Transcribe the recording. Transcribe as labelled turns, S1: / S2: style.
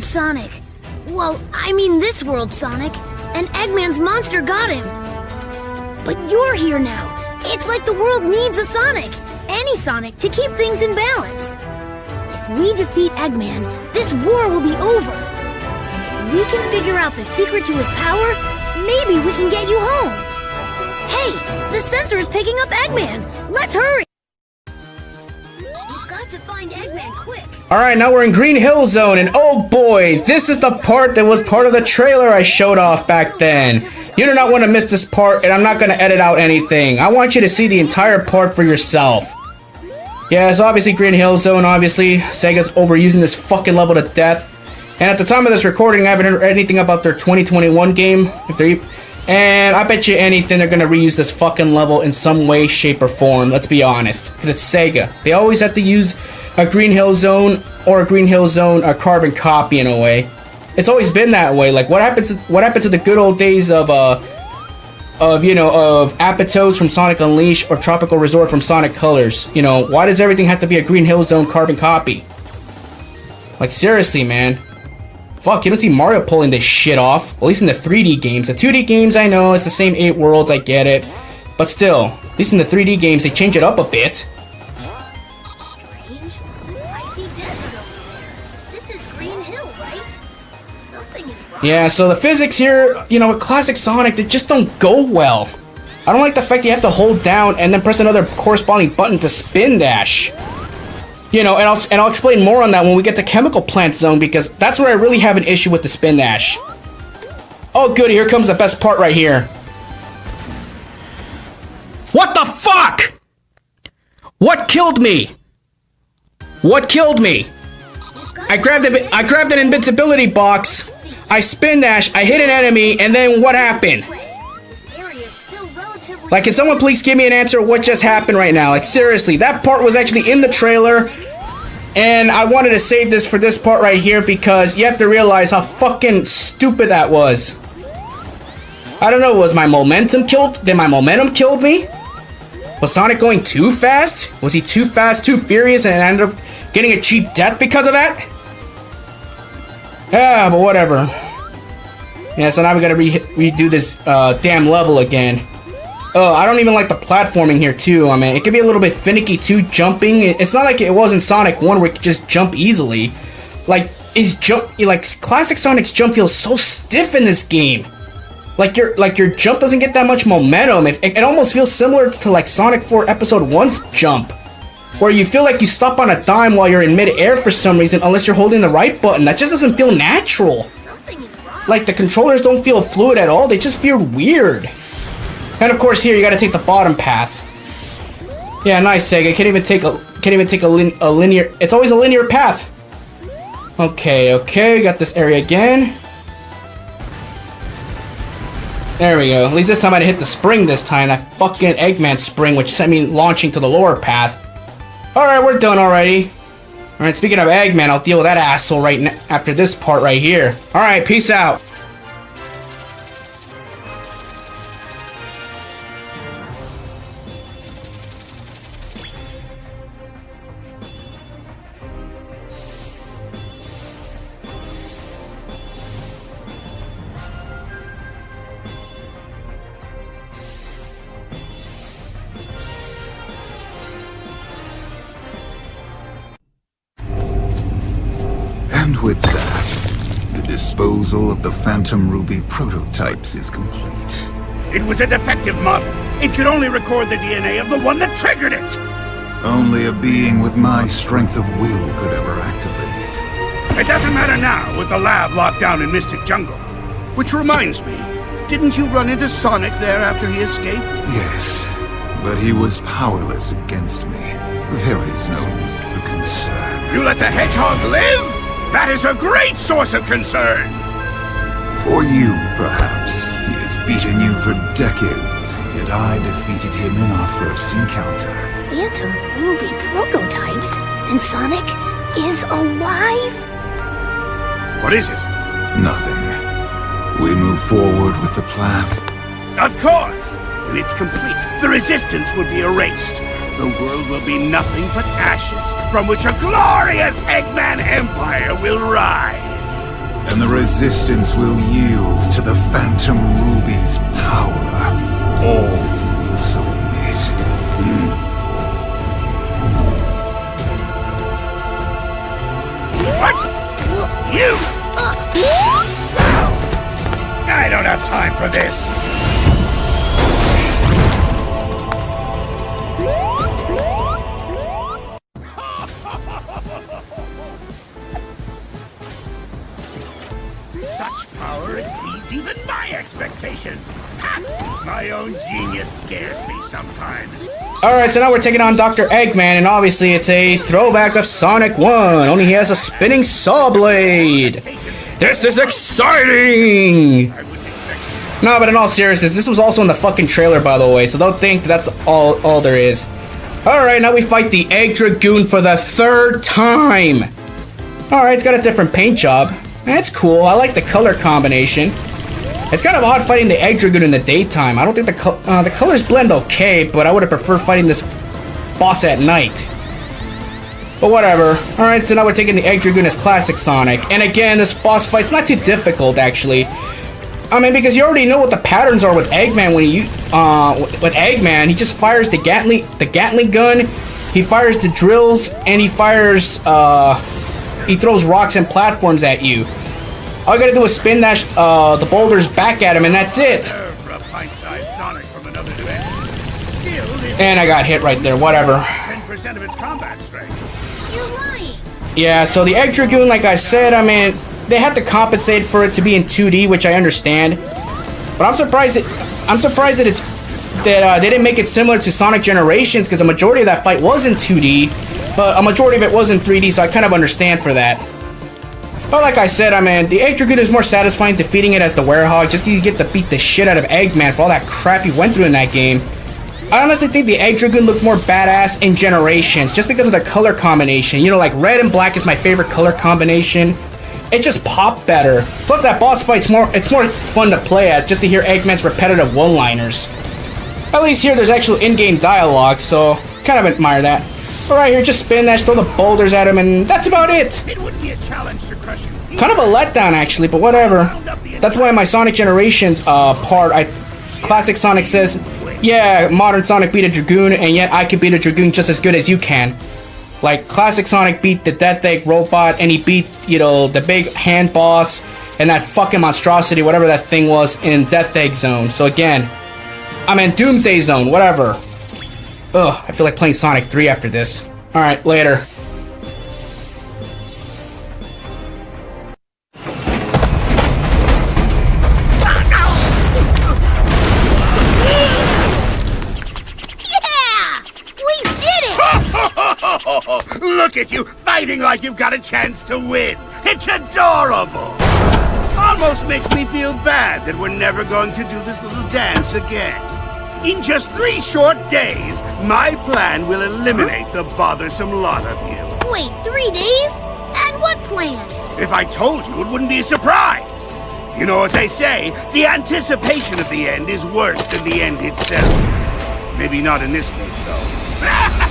S1: Sonic. Well, I mean this world, Sonic. And Eggman's monster got him. But you're here now. It's like the world needs a Sonic. Any Sonic to keep things in balance. If we defeat Eggman, this war will be over. And if we can figure out the secret to his power, maybe we can get you home. Hey, the sensor is picking up Eggman. Let's hurry. You've got to find Eggman quick.
S2: Alright, now we're in Green Hill Zone, and oh boy, this is the part that was part of the trailer I showed off back then. You do not want to miss this part, and I'm not going to edit out anything. I want you to see the entire part for yourself. Yeah, it's obviously Green Hill Zone, obviously. Sega's overusing this fucking level to death. And at the time of this recording, I haven't heard anything about their 2021 game. And I bet you anything they're going to reuse this fucking level in some way, shape, or form. Let's be honest. Because it's Sega. They always have to use a Green Hill Zone or a Green Hill Zone a carbon copy in a way. It's always been that way. Like what happened to the good old days of Apatos from Sonic Unleashed or Tropical Resort from Sonic Colors? You know, why does everything have to be a Green Hill Zone carbon copy? Like seriously, man. Fuck, you don't see Mario pulling this shit off. At least in the 3D games. The 2D games, I know, it's the same 8 worlds, I get it. But still, at least in the 3D games, they change it up a bit. Yeah, so the physics here, you know, with classic Sonic, they just don't go well. I don't like the fact you have to hold down and then press another corresponding button to spin dash. You know, and I'll explain more on that when we get to Chemical Plant Zone, because that's where I really have an issue with the spin dash. Oh good, here comes the best part right here. What the fuck? What killed me? What killed me? I grabbed an invincibility box. I spin dash, I hit an enemy, and then what happened? Like, can someone please give me an answer what just happened right now? Like, seriously, that part was actually in the trailer, and I wanted to save this for this part right here because you have to realize how fucking stupid that was. I don't know, was my momentum killed? Did my momentum kill me? Was Sonic going too fast? Was he too fast, too furious, and ended up getting a cheap death because of that? Yeah, but whatever. Yeah, so now we gotta redo this damn level again. Oh, I don't even like the platforming here too. I mean, it can be a little bit finicky too, jumping. It's not like it was in Sonic 1 where you could just jump easily. Like, classic Sonic's jump feels so stiff in this game. Like your jump doesn't get that much momentum. It almost feels similar to like Sonic 4 Episode 1's jump, where you feel like you stop on a dime while you're in mid-air for some reason, unless you're holding the right button. That just doesn't feel natural. Like, the controllers don't feel fluid at all, they just feel weird. And of course here, you gotta take the bottom path. Yeah, nice, Sega. Can't even take a linear... It's always a linear path. Okay, got this area again. There we go. At least this time I didn't hit the spring this time. That fucking Eggman spring, which sent me launching to the lower path. Alright, we're done already. Alright, speaking of Eggman, I'll deal with that asshole right after this part right here. Alright, peace out.
S3: And with that, the disposal of the Phantom Ruby prototypes is complete.
S4: It was a defective model. It could only record the DNA of the one that triggered it.
S3: Only a being with my strength of will could ever activate it.
S4: It doesn't matter now with the lab locked down in Mystic Jungle. Which reminds me, didn't you run into Sonic there after he escaped?
S3: Yes, but he was powerless against me. There is no need for concern.
S4: You let the hedgehog live? That is a great source of concern!
S3: For you, perhaps. He has beaten you for decades, yet I defeated him in our first encounter.
S1: Phantom Ruby prototypes? And Sonic is alive?
S4: What is it?
S3: Nothing. We move forward with the plan.
S4: Of course! When it's complete, the resistance will be erased. The world will be nothing but ashes, from which a glorious Eggman Empire will rise.
S3: And the resistance will yield to the Phantom Ruby's power. All will submit.
S4: What? You! I don't have time for this. Such power exceeds even my expectations. Ha! My own genius scares me sometimes.
S2: Alright, so now we're taking on Dr. Eggman, and obviously it's a throwback of Sonic 1, only he has a spinning saw blade. This is exciting! No, but in all seriousness, this was also in the fucking trailer, by the way, so don't think that's all there is. Alright, now we fight the Egg Dragoon for the 3rd time! Alright, it's got a different paint job. That's cool, I like the color combination. It's kind of odd fighting the Egg Dragoon in the daytime. I don't think the colors blend okay, but I would have preferred fighting this boss at night. But whatever. Alright, so now we're taking the Egg Dragoon as Classic Sonic. And again, this boss fight's not too difficult, actually. I mean, because you already know what the patterns are with Eggman when you, with Eggman, he just fires the Gatling gun, he fires the drills, and he fires, he throws rocks and platforms at you. All you gotta do is spin dash the boulders back at him, and that's it. And I got hit right there, whatever.
S4: 10% of its combat strength.
S1: You're lying.
S2: Yeah, so the Egg Dragoon, like I said, I mean, they had to compensate for it to be in 2D, which I understand. But I'm surprised that it's they didn't make it similar to Sonic Generations, because a majority of that fight was in 2D, but a majority of it was in 3D, so I kind of understand for that. But like I said, I mean, the Egg Dragoon is more satisfying defeating it as the Werehog, just because you get to beat the shit out of Eggman for all that crap you went through in that game. I honestly think the Egg Dragoon looked more badass in Generations, just because of the color combination. You know, like red and black is my favorite color combination. It just popped better. Plus that boss fight's it's more fun to play as, just to hear Eggman's repetitive one-liners. At least here there's actual in-game dialogue, so kind of admire that. Alright, here, just spin that, throw the boulders at him, and that's about it.
S4: It would be a challenge to crush you.
S2: Kind of a letdown, actually, but whatever. That's why in my Sonic Generations part, Classic Sonic says, yeah, modern Sonic beat a Dragoon, and yet I can beat a Dragoon just as good as you can. Like, Classic Sonic beat the Death Egg robot, and he beat, you know, the big hand boss, and that fucking monstrosity, whatever that thing was, in Death Egg Zone. So again, I'm in Doomsday Zone, whatever. Ugh, I feel like playing Sonic 3 after this. Alright, later.
S4: Look at you, fighting like you've got a chance to win. It's adorable. Almost makes me feel bad that we're never going to do this little dance again. In just 3 short days, my plan will eliminate the bothersome lot of you.
S1: Wait, 3 days? And what plan?
S4: If I told you, it wouldn't be a surprise. You know what they say, the anticipation of the end is worse than the end itself. Maybe not in this case, though.